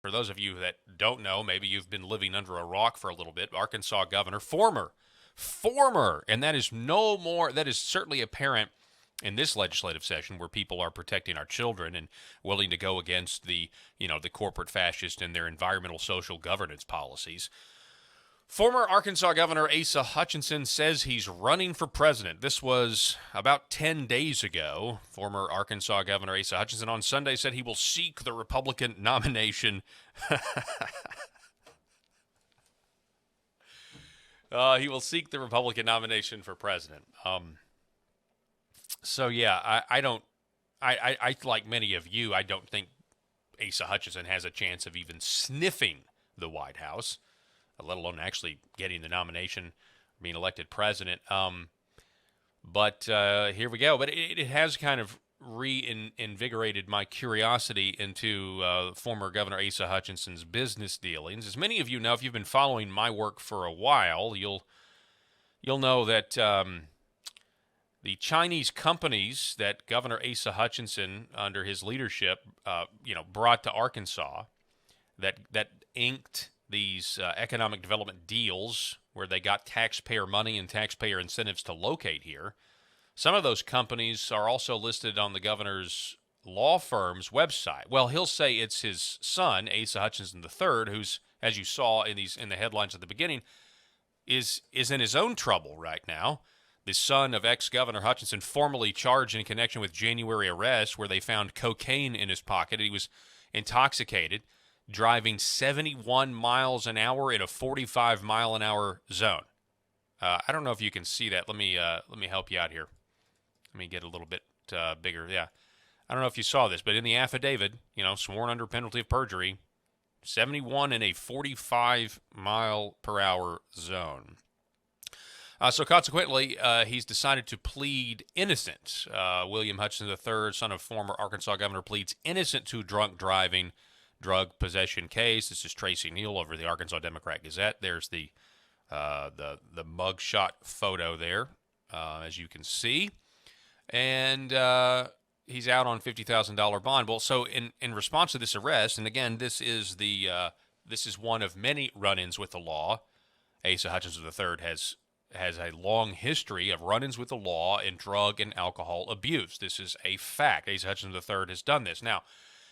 For those of you that don't know, maybe you've been living under a rock for a little bit. Arkansas governor, former, and that is no more, that is certainly apparent in this legislative session where people are protecting our children and willing to go against the corporate fascists and their environmental social governance policies. Former Arkansas Governor Asa Hutchinson says he's running for president. This was about 10 days ago. Former Arkansas Governor Asa Hutchinson on Sunday said he will seek the Republican nomination. He will seek the Republican nomination for president. I like many of you, I don't think Asa Hutchinson has a chance of even sniffing the White House, let alone actually getting the nomination, being elected president. But here we go. But it has kind of reinvigorated my curiosity into former Governor Asa Hutchinson's business dealings. As many of you know, if you've been following my work for a while, you'll know that the Chinese companies that Governor Asa Hutchinson, under his leadership, brought to Arkansas, that inked these economic development deals where they got taxpayer money and taxpayer incentives to locate here. Some of those companies are also listed on the governor's law firm's website. Well, he'll say it's his son, Asa Hutchinson III, who's, as you saw in the headlines at the beginning, is in his own trouble right now. The son of ex-Governor Hutchinson, formally charged in connection with January arrest where they found cocaine in his pocket. He was intoxicated, driving 71 miles an hour in a 45-mile-an-hour zone. I don't know if you can see that. Let me help you out here. Let me get a little bit bigger. Yeah. I don't know if you saw this, but in the affidavit, sworn under penalty of perjury, 71 in a 45-mile-per-hour zone. So consequently, he's decided to plead innocent. William Hutchinson III, son of former Arkansas governor, pleads innocent to drunk driving, drug possession case. This is Tracy Neal over the Arkansas Democrat-Gazette. There's the mugshot photo there, as you can see. And he's out on $50,000 bond. Well, so in response to this arrest, and again, this is one of many run-ins with the law. Asa Hutchinson III has a long history of run-ins with the law in drug and alcohol abuse. This is a fact. Asa Hutchinson III has done this. Now,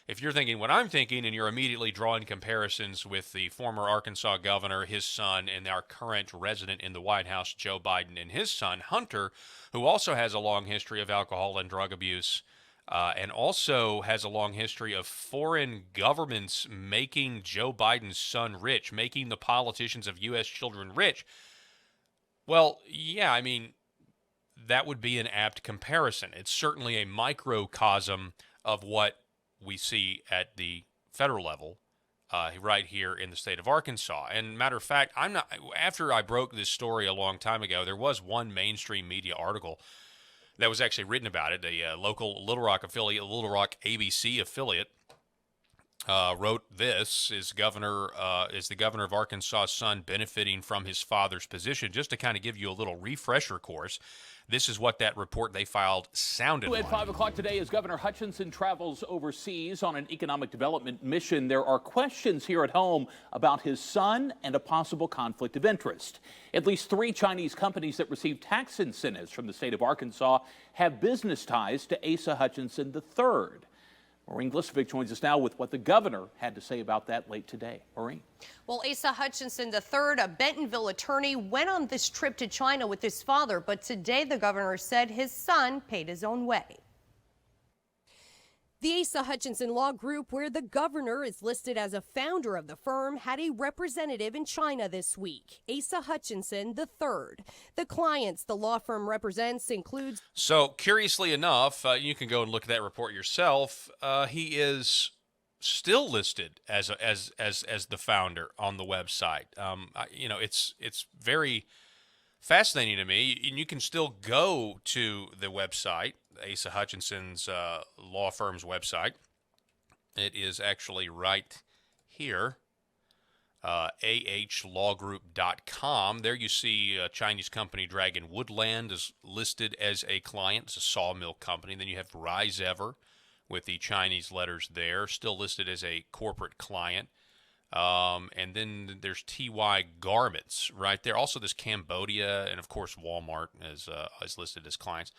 if you're thinking what I'm thinking and you're immediately drawing comparisons with the former Arkansas governor, his son, and our current resident in the White House, Joe Biden, and his son, Hunter, who also has a long history of alcohol and drug abuse, and also has a long history of foreign governments making Joe Biden's son rich, making the politicians of U.S. children rich. Well, yeah, I mean, that would be an apt comparison. It's certainly a microcosm of what we see at the federal level right here in the state of Arkansas. And matter of fact, after I broke this story a long time ago, there was one mainstream media article that was actually written about it. A local Little Rock affiliate, Little Rock ABC affiliate, wrote this: is the governor of Arkansas' son benefiting from his father's position? Just to kind of give you a little refresher course, this is what that report they filed sounded like. At 5 o'clock today, as Governor Hutchinson travels overseas on an economic development mission, there are questions here at home about his son and a possible conflict of interest. At least 3 Chinese companies that receive tax incentives from the state of Arkansas have business ties to Asa Hutchinson III. Maureen Glisovic joins us now with what the governor had to say about that late today. Maureen. Well, Asa Hutchinson III, a Bentonville attorney, went on this trip to China with his father, but today the governor said his son paid his own way. The Asa Hutchinson Law Group, where the governor is listed as a founder of the firm, had a representative in China this week, Asa Hutchinson III. The clients the law firm represents includes... So, curiously enough, you can go and look at that report yourself. He is still listed as the founder on the website. It's very fascinating to me, and you can still go to the website, Asa Hutchinson's law firm's website. It is actually right here, ahlawgroup.com. There you see a Chinese company, Dragon Woodland, is listed as a client. It's a sawmill company. Then you have Rise Ever, with the Chinese letters there, still listed as a corporate client. And then there's TY Garments right there. Also, this Cambodia, and of course Walmart is listed as clients.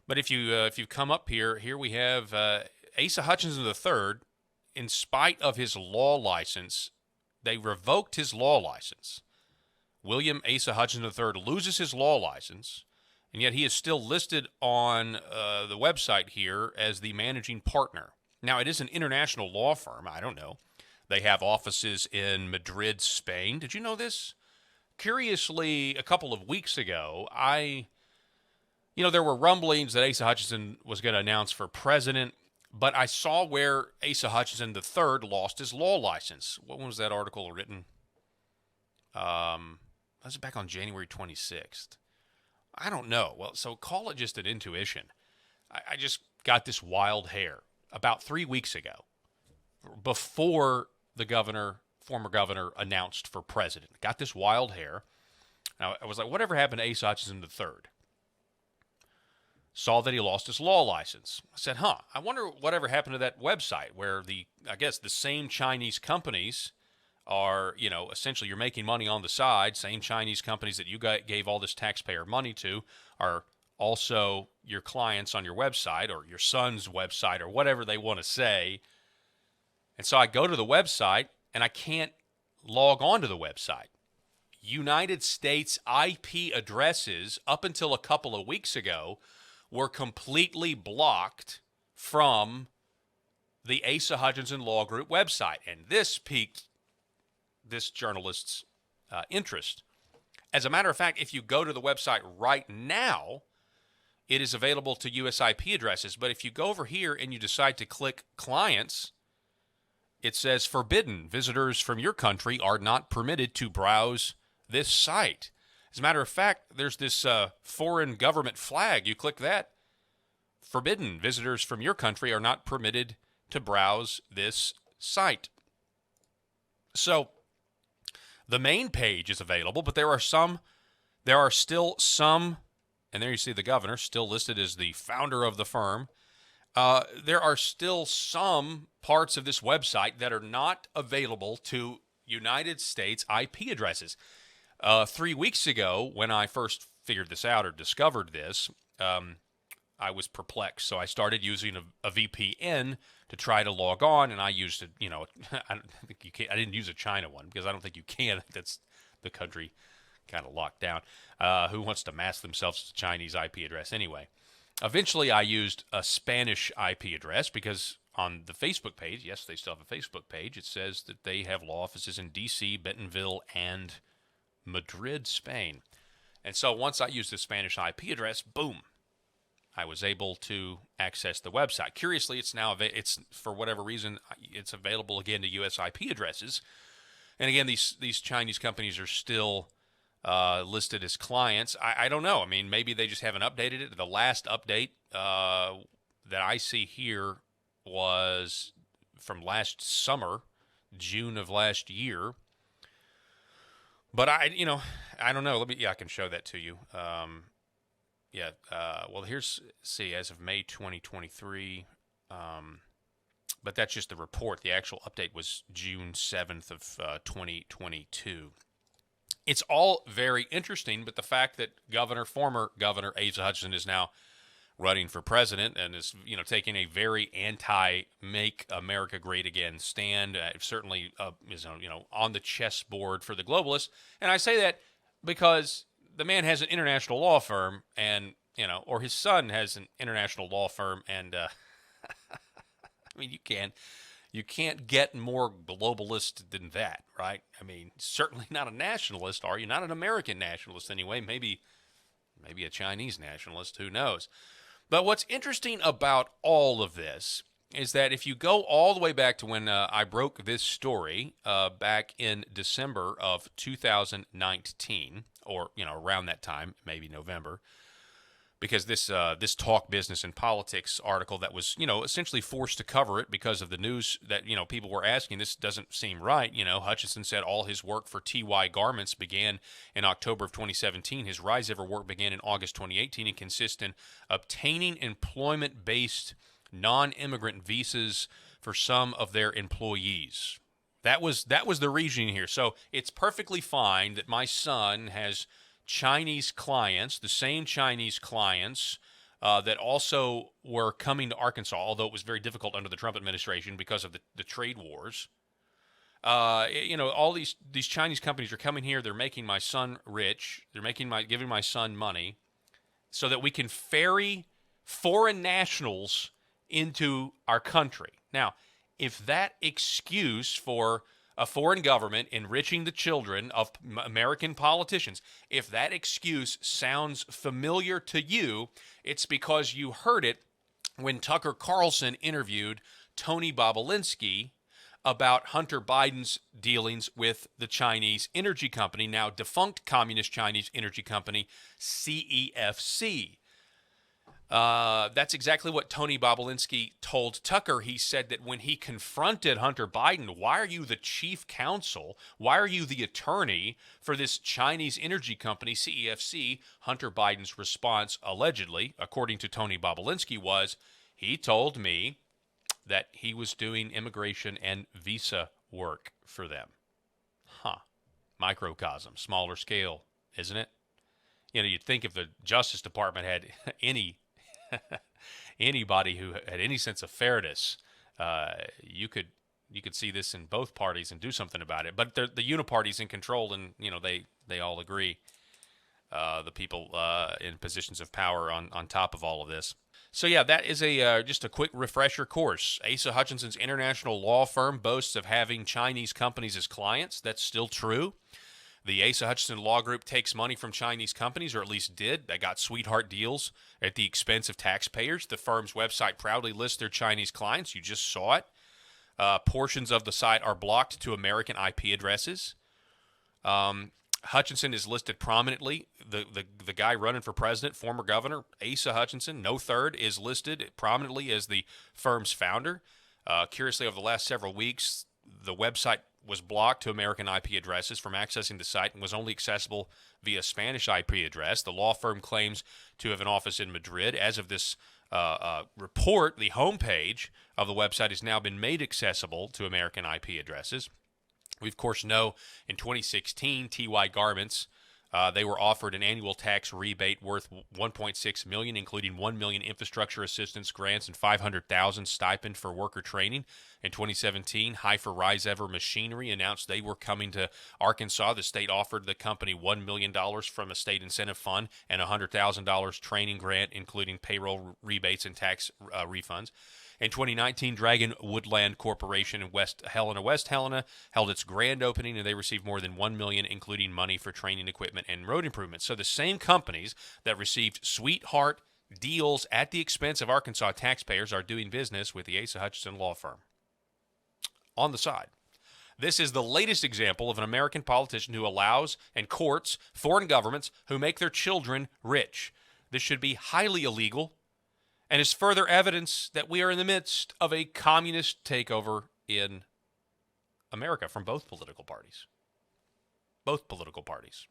But if you come up here we have Asa Hutchinson III. In spite of his law license, they revoked his law license. William Asa Hutchinson III loses his law license, and yet he is still listed on the website here as the managing partner. Now, it is an international law firm. I don't know. They have offices in Madrid, Spain. Did you know this? Curiously, a couple of weeks ago, there were rumblings that Asa Hutchinson was going to announce for president, but I saw where Asa Hutchinson III lost his law license. When was that article written? That was back on January 26th. I don't know. Well, so call it just an intuition. I just got this wild hair about 3 weeks ago, before the former governor, announced for president. Got this wild hair. Now, I was like, whatever happened to Asa Hutchinson III? Saw that he lost his law license. I said, I wonder whatever happened to that website where the same Chinese companies are, essentially you're making money on the side. Same Chinese companies that you gave all this taxpayer money to are also your clients on your website or your son's website or whatever they want to say. And so I go to the website and I can't log on to the website. United States IP addresses up until a couple of weeks ago were completely blocked from the Asa Hutchinson Law Group website. And this piqued this journalist's interest. As a matter of fact, if you go to the website right now, it is available to US IP addresses. But if you go over here and you decide to click clients, it says forbidden. Visitors from your country are not permitted to browse this site. As a matter of fact, there's this foreign government flag. You click that. Forbidden. Visitors from your country are not permitted to browse this site. So the main page is available, but there are still some, and there you see the governor still listed as the founder of the firm. There are still some parts of this website that are not available to United States IP addresses. 3 weeks ago, when I first figured this out or discovered this, I was perplexed. So I started using a VPN to try to log on, and I used I don't think you can. I didn't use a China one because I don't think you can. That's the country kind of locked down. Who wants to mask themselves to Chinese IP address anyway? Eventually, I used a Spanish IP address because on the Facebook page, yes, they still have a Facebook page, it says that they have law offices in D.C., Bentonville, and Madrid, Spain. And so once I used the Spanish IP address, boom, I was able to access the website. Curiously, it's for whatever reason, it's available again to U.S. IP addresses. And again, these Chinese companies are still listed as clients. I don't know. I mean, maybe they just haven't updated it. The last update that I see here was from last summer, June of last year. But I don't know. I can show that to you. Well, see, as of May 2023, but that's just the report. The actual update was June 7th of 2022. It's all very interesting, but the fact that former Governor Asa Hutchinson is now running for president and is, taking a very anti-Make America Great Again stand, certainly is, on the chessboard for the globalists. And I say that because the man has an international law firm, and or his son has an international law firm, and I mean, you can't get more globalist than that, right? I mean, certainly not a nationalist, are you? Not an American nationalist anyway. Maybe a Chinese nationalist, who knows? But what's interesting about all of this is that if you go all the way back to when I broke this story back in December of 2019, or around that time, maybe November, because this Talk Business and Politics article that was essentially forced to cover it because of the news that people were asking, this doesn't seem right. Hutchinson said all his work for TY Garments began in October of 2017. His Rise Ever work began in August 2018 and consists in obtaining employment-based non-immigrant visas for some of their employees. That was the reasoning here. So it's perfectly fine that my son has Chinese clients, the same Chinese clients that also were coming to Arkansas, although it was very difficult under the Trump administration because of the trade wars. All these Chinese companies are coming here. They're making my son rich. They're giving my son money so that we can ferry foreign nationals into our country. Now, if that excuse for a foreign government enriching the children of American politicians, if that excuse sounds familiar to you, it's because you heard it when Tucker Carlson interviewed Tony Bobulinski about Hunter Biden's dealings with the Chinese energy company, now defunct communist Chinese energy company, CEFC. That's exactly what Tony Bobulinski told Tucker. He said that when he confronted Hunter Biden, why are you the chief counsel? Why are you the attorney for this Chinese energy company, CEFC? Hunter Biden's response, allegedly, according to Tony Bobulinski, was, he told me that he was doing immigration and visa work for them. Microcosm, smaller scale, isn't it? You'd think if the Justice Department had anybody who had any sense of fairness, you could see this in both parties and do something about it. But the uniparty's in control, and they all agree. The people in positions of power on top of all of this. So yeah, that is just a quick refresher course. Asa Hutchinson's international law firm boasts of having Chinese companies as clients. That's still true. The Asa Hutchinson Law Group takes money from Chinese companies, or at least did. They got sweetheart deals at the expense of taxpayers. The firm's website proudly lists their Chinese clients. You just saw it. Portions of the site are blocked to American IP addresses. Hutchinson is listed prominently. The guy running for president, former governor, Asa Hutchinson, no third, is listed prominently as the firm's founder. Curiously, over the last several weeks, the website was blocked to American IP addresses from accessing the site and was only accessible via Spanish IP address. The law firm claims to have an office in Madrid. As of this report, the homepage of the website has now been made accessible to American IP addresses. We, of course, know in 2016, TY Garments, they were offered an annual tax rebate worth $1.6 million, including $1 million infrastructure assistance grants and $500,000 stipend for worker training. In 2017, Heifer Risever Machinery announced they were coming to Arkansas. The state offered the company $1 million from a state incentive fund and a $100,000 training grant, including payroll rebates and tax refunds. In 2019, Dragon Woodland Corporation in West Helena, held its grand opening, and they received more than $1 million, including money for training equipment and road improvements. So the same companies that received sweetheart deals at the expense of Arkansas taxpayers are doing business with the Asa Hutchinson law firm. On the side, this is the latest example of an American politician who allows and courts foreign governments who make their children rich. This should be highly illegal, and is further evidence that we are in the midst of a communist takeover in America from both political parties. Both political parties.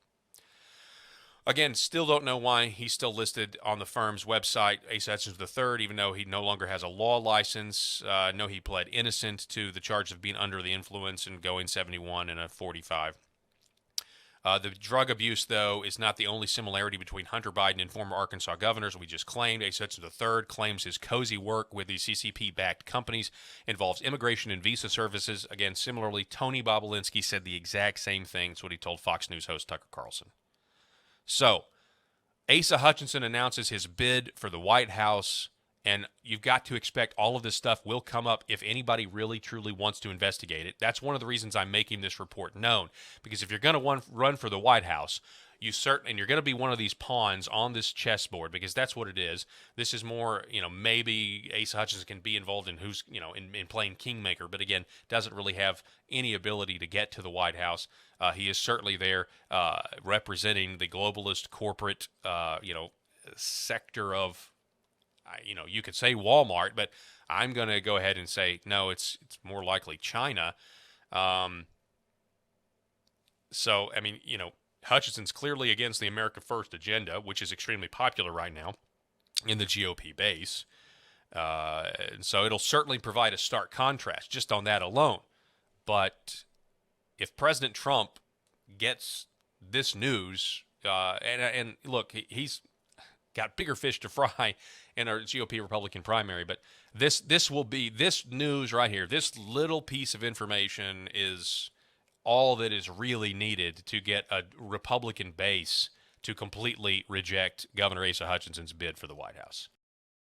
Again, still don't know why he's still listed on the firm's website, Asa Hutchinson III, even though he no longer has a law license. Know he pled innocent to the charge of being under the influence and going 71 and a 45. The drug abuse, though, is not the only similarity between Hunter Biden and former Arkansas governors. We just claimed Asa Hutchinson III claims his cozy work with these CCP-backed companies involves immigration and visa services. Again, similarly, Tony Bobulinski said the exact same thing. That's what he told Fox News host Tucker Carlson. So, Asa Hutchinson announces his bid for the White House, and you've got to expect all of this stuff will come up if anybody really, truly wants to investigate it. That's one of the reasons I'm making this report known, because if you're going to run for the White House, and you're going to be one of these pawns on this chessboard, because that's what it is. This is more, maybe Asa Hutchinson can be involved in in playing kingmaker, but again, doesn't really have any ability to get to the White House. He is certainly there representing the globalist corporate, sector of, you could say Walmart, but I'm going to go ahead and say, no, it's more likely China. Hutchinson's clearly against the America First agenda, which is extremely popular right now in the GOP base. And so it'll certainly provide a stark contrast just on that alone. But if President Trump gets this news, and look, he's got bigger fish to fry in our GOP Republican primary, but this news right here, this little piece of information is all that is really needed to get a Republican base to completely reject Governor Asa Hutchinson's bid for the White House.